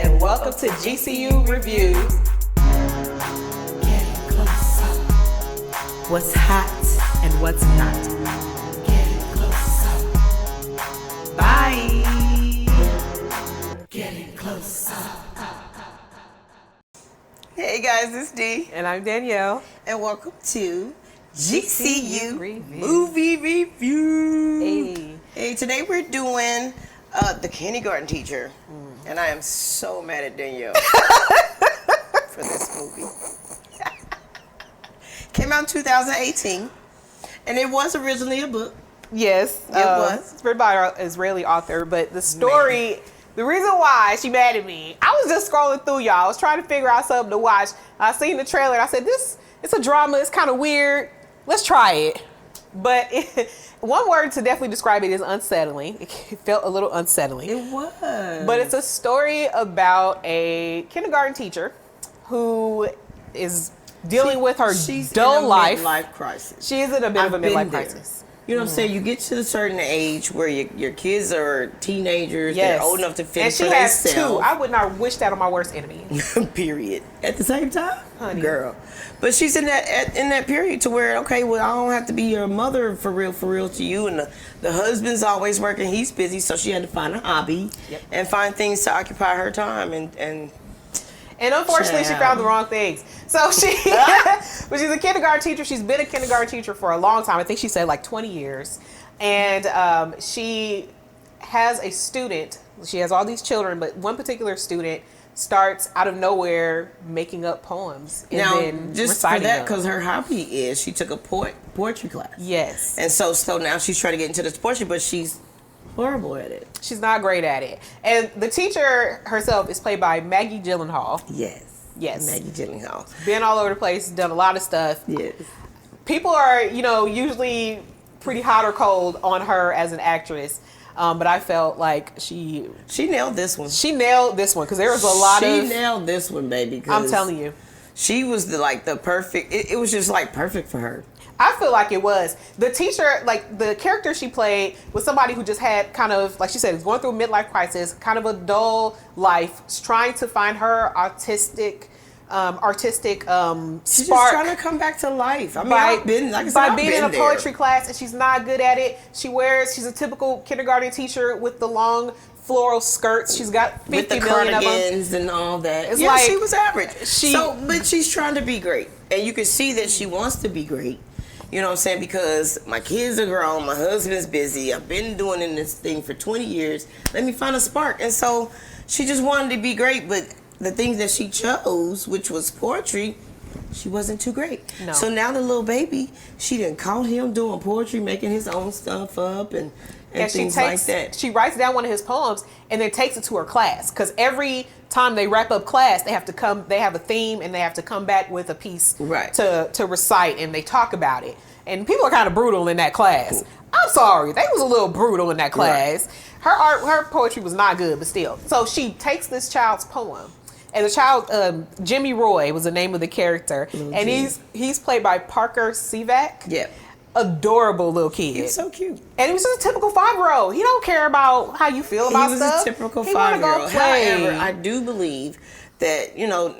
and welcome to GCU Reviews. Getting closer. What's hot and what's not. Getting closer. Bye. Getting closer. Hey guys, it's Dee. And I'm Danielle. And welcome to GCU Review. Movie Review. Hey. Hey, today we're doing The Kindergarten Teacher. And I am so mad at Danielle for this movie. Came out in 2018. And it was originally a book. Yes. It was. It's written by an Israeli author, but the story... The reason why she mad at me, I was just scrolling through, y'all. I was trying to figure out something to watch. I seen the trailer and I said, it's a drama. It's kind of weird. Let's try it. But one word to definitely describe it is unsettling. It felt a little unsettling. It was. But it's a story about a kindergarten teacher who is dealing with her dull life. She's in a midlife crisis. She is in a bit of a I've midlife been there. crisis. You know what I'm saying? You get to a certain age where your kids are teenagers. Yes. They're old enough to fend And for she has themselves. two. I would not wish that on my worst enemy. Period. At the same time, Honey. girl. But she's in that period to where, okay, well, I don't have to be your mother for real to you. And the husband's always working. He's busy, so she had to find a hobby and find things to occupy her time. And unfortunately, she found the wrong things. So but she's a kindergarten teacher. She's been a kindergarten teacher for a long time. I think she said like 20 years. And she has a student. She has all these children, but one particular student starts out of nowhere making up poems and then just reciting for that, them. because her hobby is she took a poetry class. Yes. And so now she's trying to get into this poetry, but she's horrible at it. She's not great at it. And the teacher herself is played by Maggie Gyllenhaal. Yes. Maggie Gyllenhaal. Been all over the place, done a lot of stuff. Yes. People are, usually pretty hot or cold on her as an actress. But I felt like she nailed this one. She nailed this one because there was a lot She nailed this one, baby. I'm telling you. She was the perfect, it was just like perfect for her. I feel like it was. The teacher, like the character she played was somebody who just had kind of, like she said, is going through a midlife crisis, kind of a dull life, trying to find her artistic She's spark. just trying to come back to life. I mean, by being in a poetry class, and she's not good at it. She's a typical kindergarten teacher with the long floral skirts. She's got 50 with the million of them. cardigans and all that. It's she was average. But she's trying to be great, and you can see that she wants to be great. You know what I'm saying? Because my kids are grown, my husband's busy. I've been doing this thing for 20 years. Let me find a spark. And so she just wanted to be great, but the things that she chose, which was poetry, she wasn't too great. No. So now the little baby, she done caught him doing poetry, making his own stuff up and things like that. She writes down one of his poems and then takes it to her class. Because every time they wrap up class, they have a theme and they have to come back with a piece to recite, and they talk about it. And people are kind of brutal in that class. I'm sorry, they was a little brutal in that class. Right. Her poetry was not good, but still. So she takes this child's poem. And the child, Jimmy Roy was the name of the character. And he's played by Parker Sevak. Yeah. Adorable little kid. He's so cute. And he was just a typical 5-year-old. He don't care about how you feel about stuff. He was a typical 5-year-old. Go play. However, I do believe that,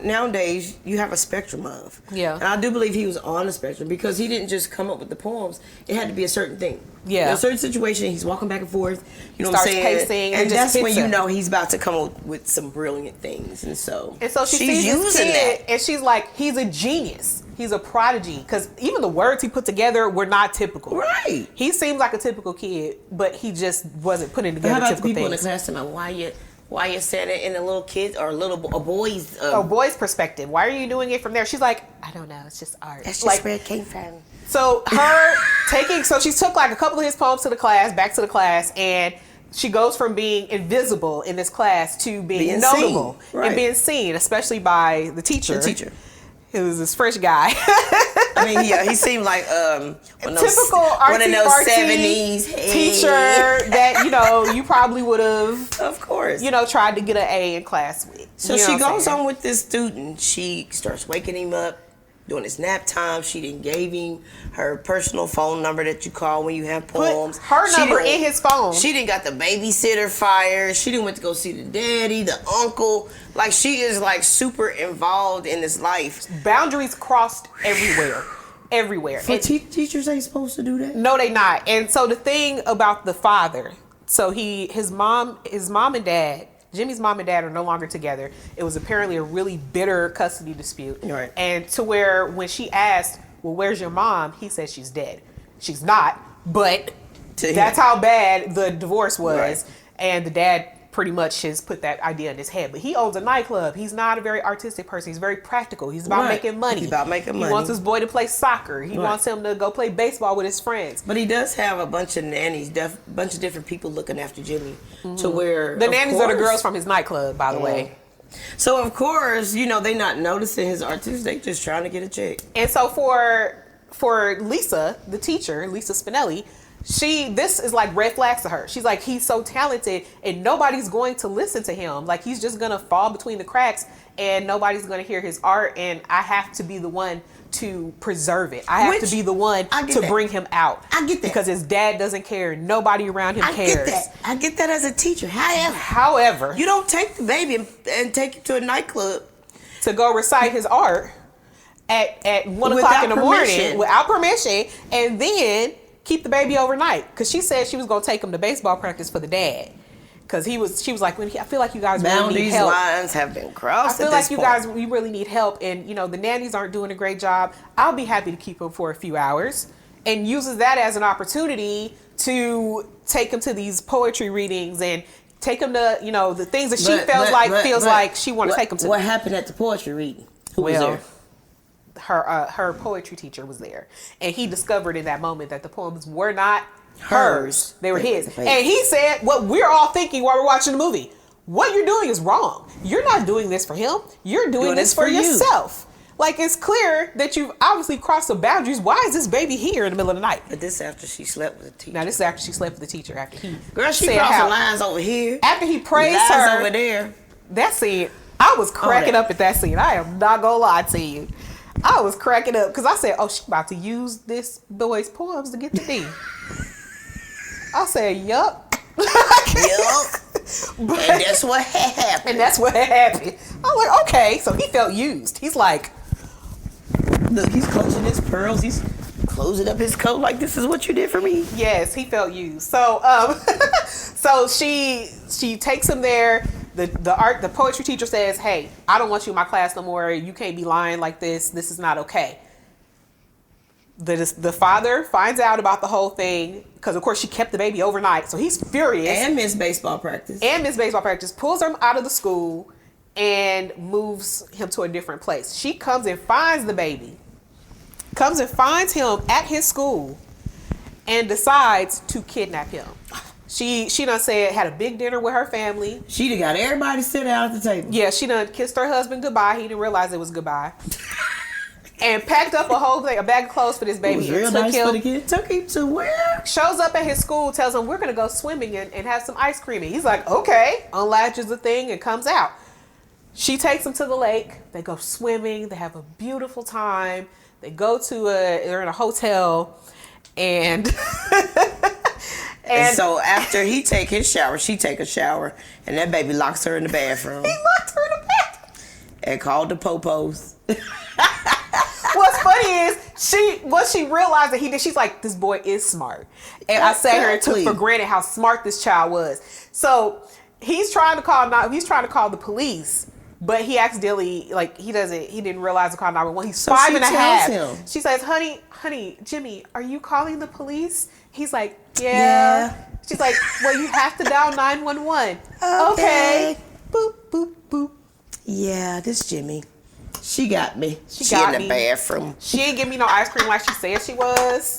nowadays you have a spectrum of. Yeah. And I do believe he was on the spectrum because he didn't just come up with the poems. It had to be a certain thing. Yeah. In a certain situation, he's walking back and forth. You know Starts what I'm saying? pacing, and just that's when hits him. he's about to come up with some brilliant things. And so she sees this kid, and she's like, he's a genius. He's a prodigy. Because even the words he put together were not typical. Right. He seems like a typical kid, but he just wasn't putting together typical typical people things. in the class tonight, why you saying it in a little kid or a boy's a boy's perspective? Why are you doing it from there? She's like, I don't know, it's just art. That's just where it came from. So she took like a couple of his poems back to the class, and she goes from being invisible in this class to being notable and being seen, especially by the teacher. It was this French guy. I mean, he seemed like one of those artsy 70s teacher that you probably would have, of course, tried to get an A in class with. So she goes on with this student. She starts waking him up during his nap time. She didn't gave him her personal phone number that you call when you have poems. Put her number in his phone. She didn't got the babysitter fired. She didn't went to go see the daddy, the uncle. Like, she is like super involved in his life. Boundaries crossed everywhere. Everywhere. For teachers ain't supposed to do that? No, they not. And so the thing about the father, so his mom and dad, Jimmy's mom and dad are no longer together. It was apparently a really bitter custody dispute. Right. And to where when she asked, well, where's your mom? He said she's dead. She's not, but that's how bad the divorce was. Right. And the dad pretty much has put that idea in his head. But he owns a nightclub. He's not a very artistic person. He's very practical. He's about making money. He's about making money. He wants his boy to play soccer. He wants him to go play baseball with his friends. But he does have a bunch of nannies, bunch of different people looking after Jimmy. To where the nannies are the girls from his nightclub, by the way. So of course, they not noticing his artist. They just trying to get a check. And so for Lisa, the teacher, Lisa Spinelli, this is like red flags to her. She's like, he's so talented and nobody's going to listen to him. Like, he's just going to fall between the cracks and nobody's going to hear his art. And I have to be the one to preserve it. I have to be the one to bring him out. I get that. Because his dad doesn't care. Nobody around him cares. I get that as a teacher. However, you don't take the baby and take him to a nightclub to go recite his art at 1 o'clock in the morning without permission, and then keep the baby overnight, because she said she was going to take him to baseball practice for the dad, because she was like, I feel like you guys really need help. Lines have been crossed. I feel like you really need help, and the nannies aren't doing a great job. I'll be happy to keep him for a few hours, and uses that as an opportunity to take him to these poetry readings and take him to the things that she feels like she want to take him to. What happened at the poetry reading? Who was there? Her poetry teacher was there, and he discovered in that moment that the poems were not hers, they were his. And he said what we're all thinking while we're watching the movie: what you're doing is wrong. You're not doing this for him, you're doing this for yourself. Like, it's clear that you've obviously crossed the boundaries. Why is this baby here in the middle of the night? But this after she slept with the teacher. Now, this is after she slept with the teacher. After he she crossed the lines over here. After he praised her over there. That scene, I was cracking up at that scene. I am not gonna lie to you. I was cracking up because I said, oh, she's about to use this boy's poems to get the D. I said, yup. Yup. And that's what happened. I'm like, okay. So he felt used. He's like, look, he's closing his pearls. He's closing up his coat like, this is what you did for me. Yes, he felt used. So so she takes him there. The poetry teacher says, hey, I don't want you in my class no more. You can't be lying like this. This is not okay. The father finds out about the whole thing because, of course, she kept the baby overnight. So he's furious. And missed baseball practice. Pulls him out of the school and moves him to a different place. She comes and finds the baby. Comes and finds him at his school and decides to kidnap him. She done had a big dinner with her family. She done got everybody sit down at the table. Yeah, she done kissed her husband goodbye. He didn't realize it was goodbye. And packed up a bag of clothes for this baby. It was real nice for the kid. Took him to where? Shows up at his school, tells him, we're going to go swimming and have some ice cream. And he's like, okay. Unlatches the thing and comes out. She takes him to the lake. They go swimming. They have a beautiful time. They go they're in a hotel. And so after he take his shower, she take a shower, and that baby locks her in the bathroom. He locked her in the bathroom. And called the popos. What's funny is once she realized that he did, she's like, this boy is smart. And I sat here and took for granted how smart this child was. So he's trying to call the police, but he accidentally, he didn't realize to call 911. He's 5 and a half. She says, honey, Jimmy, are you calling the police? He's like, yeah. She's like, well, you have to dial 911. Okay. Boop, boop, boop. Yeah, this Jimmy. She got me. She got in the bathroom. She ain't give me no ice cream like she said she was.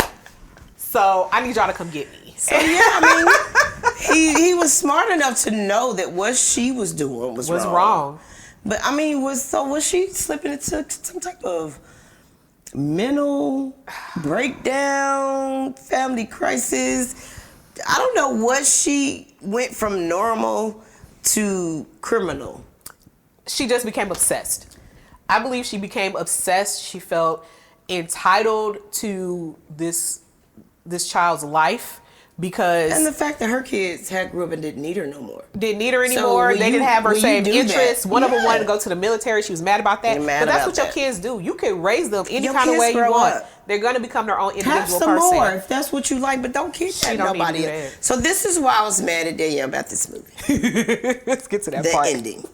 So I need y'all to come get me. So yeah, I mean, he was smart enough to know that what she was doing was wrong. But I mean, was she slipping into some type of mental breakdown, family crisis? I don't know what she went from normal to criminal. She just became obsessed. I believe she became obsessed. She felt entitled to this child's life because And the fact that her kids had grew up and didn't need her no more. didn't need her anymore. when They you- didn't have her when you same do interests. that, One of them yeah. wanted to go to the military. She was mad about that. You're mad but that's about what your that. kids do. You can raise them any Your kind of kids way you grow want. up. They're going to become their own individual Have some person. more if that's what you like, but don't kidnap don't need to nobody do else. that. So this is why I was mad at Danielle about this movie. Let's get to that The part. ending.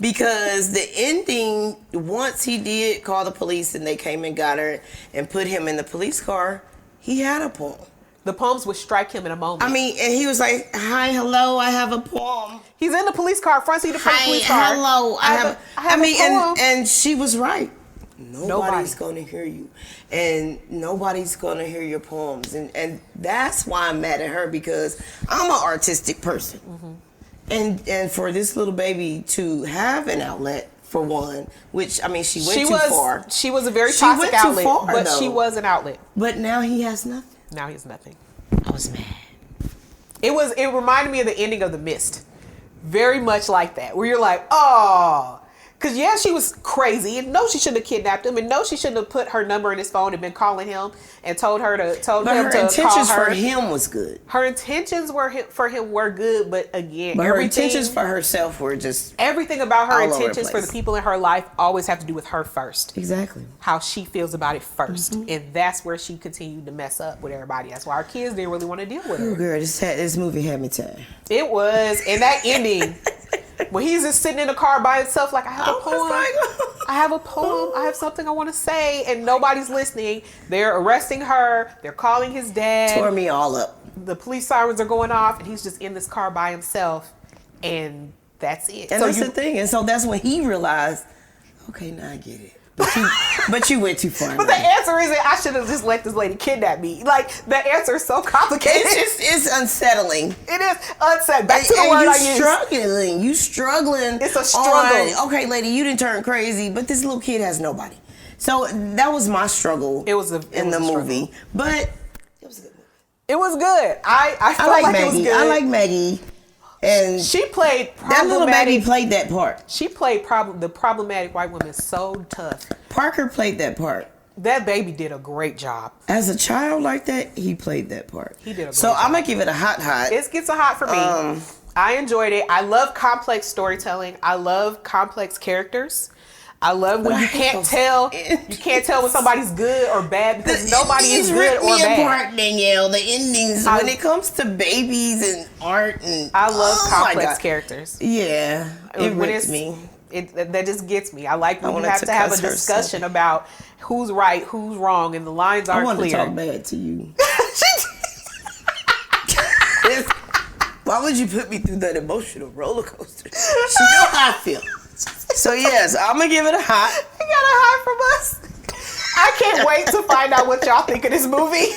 Because the ending, once he did call the police and they came and got her and put him in the police car, he had a poem. The poems would strike him in a moment. I mean, and he was like, "Hi, hello, I have a poem." He's in the police car, front seat of the police car. Hello, I have a poem. and she was right. Nobody. Nobody's going to hear you, and nobody's going to hear your poems, and that's why I'm mad at her, because I'm an artistic person, and for this little baby to have an outlet, for one, which I mean, she went too far. She was a very She toxic went too outlet, far, but though. she was an outlet. But now he has nothing. Now he's nothing. I was mad. It reminded me of the ending of The Mist. Very much like that, where you're like, oh. Because, yeah, she was crazy. And no, she shouldn't have kidnapped him. And no, she shouldn't have put her number in his phone and been calling him and told But him her to call intentions her. for him was good. Her intentions for him were good, but again, But her intentions for herself were just everything about her all over the intentions for the place. people in her life always have to do with her first. exactly. How she feels about it 1st. And that's where she continued to mess up with everybody. That's why our kids didn't really want to deal with Oh, her. girl, this movie had me tired. It was. And that ending, when he's just sitting in the car by himself, like, I have a poem. I have a poem. I have something I want to say. And nobody's listening. They're arresting her. They're calling his dad. Tore me all up. The police sirens are going off. And he's just in this car by himself. And that's it. And that's the thing. And so that's when he realized, okay, now I get it. But you went too far. But the answer isn't, I should have just let this lady kidnap me. Like, the answer is so complicated. it's unsettling. It is unsaid. Back to the And word I used. You struggling. It's a struggle. Okay, lady, you didn't turn crazy, but this little kid has nobody. So that was my struggle. It was in the a struggle. movie, but it was a good movie. It was good. I felt I like it was Maggie. good. I like Maggie, and She played that little Maggie problematic. played that part. She played the problematic white woman so tough. Parker played that part. That baby did a great job. As a child like that, he played that part. He did a great So job. I'm gonna give it a hot. It gets a hot for me. I enjoyed it. I love complex storytelling. I love complex characters. I love when I you hate can't those tell. endings. You can't tell when somebody's good or bad because nobody is good or bad. Apart, Danielle. The endings when it comes to babies and art and I love oh my complex God. characters. Yeah, it When rips me. That just gets me. I like when you wanted have to to have a cuss her discussion about who's right, who's wrong, and the lines I aren't want to clear. talk bad to you. Why would you put me through that emotional roller coaster? You know how I feel. So yes, I'm gonna give it a hot. You got a high from us. I can't wait to find out what y'all think of this movie.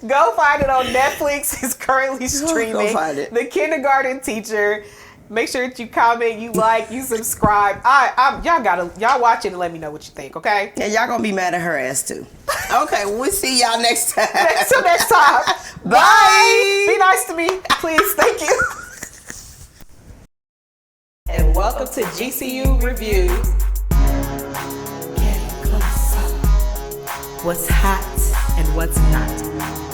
Go find it on Netflix. It's currently streaming. find it. The Kindergarten Teacher. Make sure that you comment, you like, you subscribe. Y'all watch it and let me know what you think, okay? And y'all gonna be mad at her ass too. Okay, we'll see y'all next time. Until next time. Bye. Be nice to me, please. Thank you. And welcome to GCU Reviews. Get close up. What's hot and what's not.